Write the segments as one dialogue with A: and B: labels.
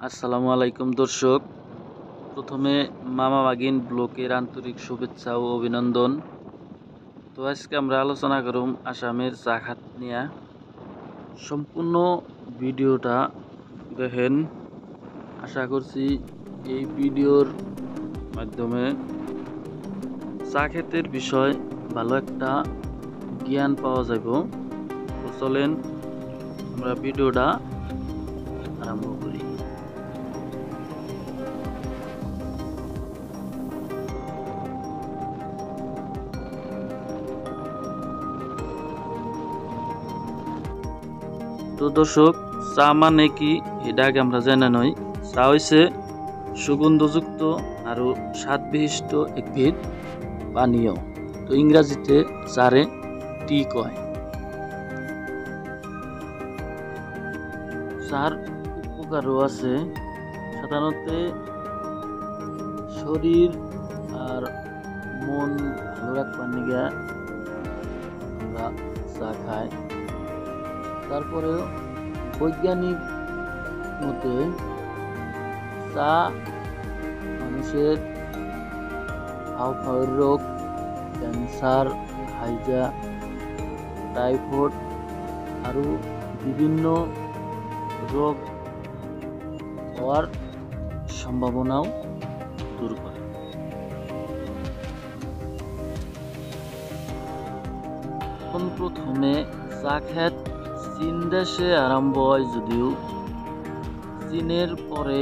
A: আসসালামু আলাইকুম দর্শক। প্রথমে মামা বাগিন ব্লকের আন্তরিক শুভেচ্ছা ও অভিনন্দন। তো আজকে আমরা আলোচনা করুম আসামের চা খাত নিয়ে। সম্পূর্ণ ভিডিওটা দেখেন। আশা করছি এই ভিডিওর মাধ্যমে চা ক্ষেতের বিষয় ভালো একটা জ্ঞান পাওয়া যাব। তো চলেন আমরা ভিডিওটা আরম্ভ করি। তো দর্শক, চা মানে কি এটা আগে আমরা জানা নই। চা হইছে সুগন্ধযুক্ত আর স্বাদ বিশিষ্ট একবিধ পানীয়। তো ইংরাজিতে চারে টি কয়। চার উপকারও আছে। সাধারণত শরীর আর মন ভালো রাখবার নিগা আমরা চা খাই। তারপরেও বৈজ্ঞানিক মতে চা মানুষের হাঁওফাঁওয়ের রোগ, ক্যান্সার, হাইজা, টাইফয়েড আরও বিভিন্ন রোগ হওয়ার সম্ভাবনাও দূর করে। প্রথমে চা খেত চীন দেশে আরম্ভ হয়, যদিও চীনের পরে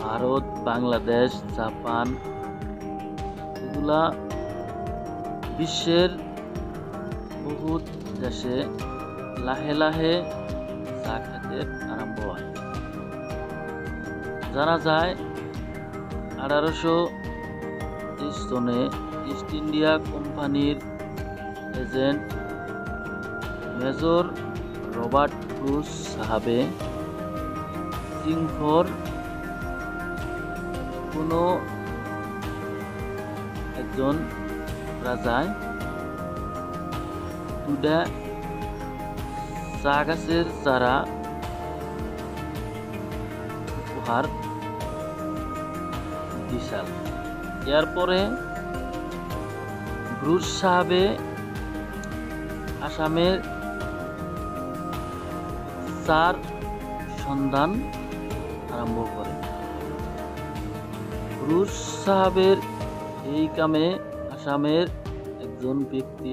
A: ভারত, বাংলাদেশ, জাপান এগুলা বিশ্বের বহুত দেশে লাহে লাহে চা খেতের আরম্ভ হয়। জানা যায় 1823 সনে ইস্ট ইন্ডিয়া কোম্পানির এজেন্ট মেজর রবার্ট ব্রুস সাহাবে সিংহর কোনো একজন রাজায় দুটা চা গাছের চারা উপহার দিশাল। এরপরে ব্রুস সাহাবে আসামের চার সন্ধান আরম্ভ করে। ব্রুস সাহাবের এই কামে আসামের একজন ব্যক্তি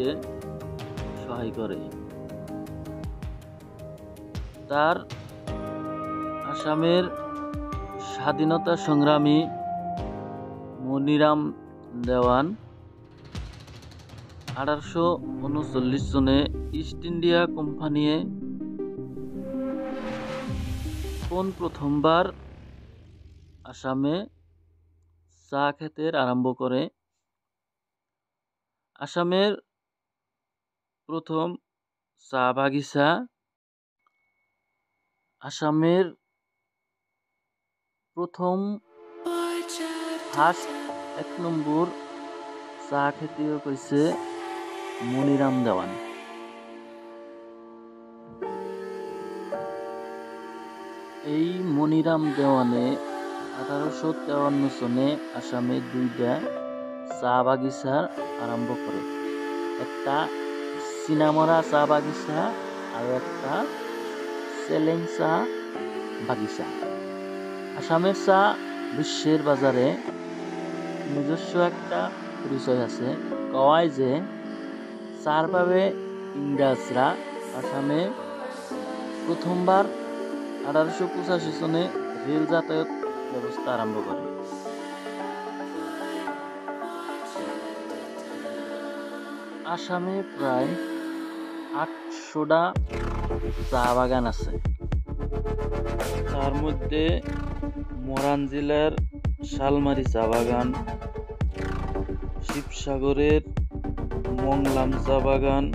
A: সহায় করে। তার আসামের স্বাধীনতা সংগ্রামী মনিরাম দেওয়ান 1839 সনে ইস্ট ইন্ডিয়া কোম্পানি প্রথমবার আসামে চা খেতের আরম্ভ করে। আসামের প্রথম চা বাগিচা, আসামের প্রথম ফার্স্ট 1 নম্বর চা খেতিও কইছে মনিরাম দেওয়ান। এই মনিরাম দেওয়ানে 1853 সনে আসামে দুইটা চা বাগিচা আরম্ভ করে। একটা চিনামরা চা বাগিচা আর একটা চেলেং চা বাগিচা। আসামের চা বিশ্বের বাজারে নিজস্ব একটা পরিচয় আছে। কয় যে চার ভাবে ইংরেজরা আসামে প্রথমবার 1885 সনে রেল যাতায়াত ব্যবস্থা আরম্ভ করে। আসামে প্রায় 800টা চা বাগান আছে। তার মধ্যে মরান জেলার শালমারি চা বাগান, শিবসাগরের মংলাম চা বাগান,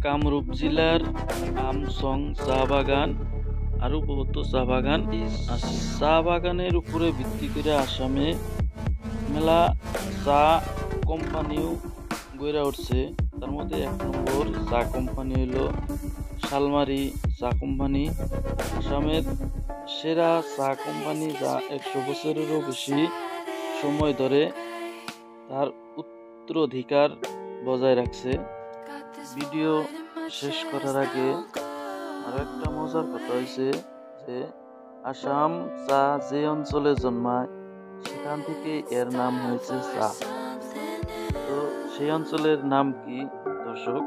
A: কামরূপ জেলার আমসং চা বাগান আরো বহুত চা বাগান আছে। চা বাগানের উপরে ভিত্তি করে আসামে মেলা চা কোম্পানিও গড়ে উঠছে। তার মধ্যে 1 নম্বর চা কোম্পানি হলো শালমারি চা কোম্পানি আসামের সেরা চা কোম্পানি, যা 100 বছরেরও বেশি সময় ধরে তার উত্তরাধিকার বজায় রাখছে। ভিডিও শেষ করার আগে আরো একটা মজার কথা হয়েছে যে আসাম চা যে অঞ্চলে জন্মায় সেখান থেকে এর নাম হয়েছে চা। তো সেই অঞ্চলের নাম কি দর্শক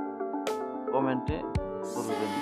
A: কমেন্টে বলবেন।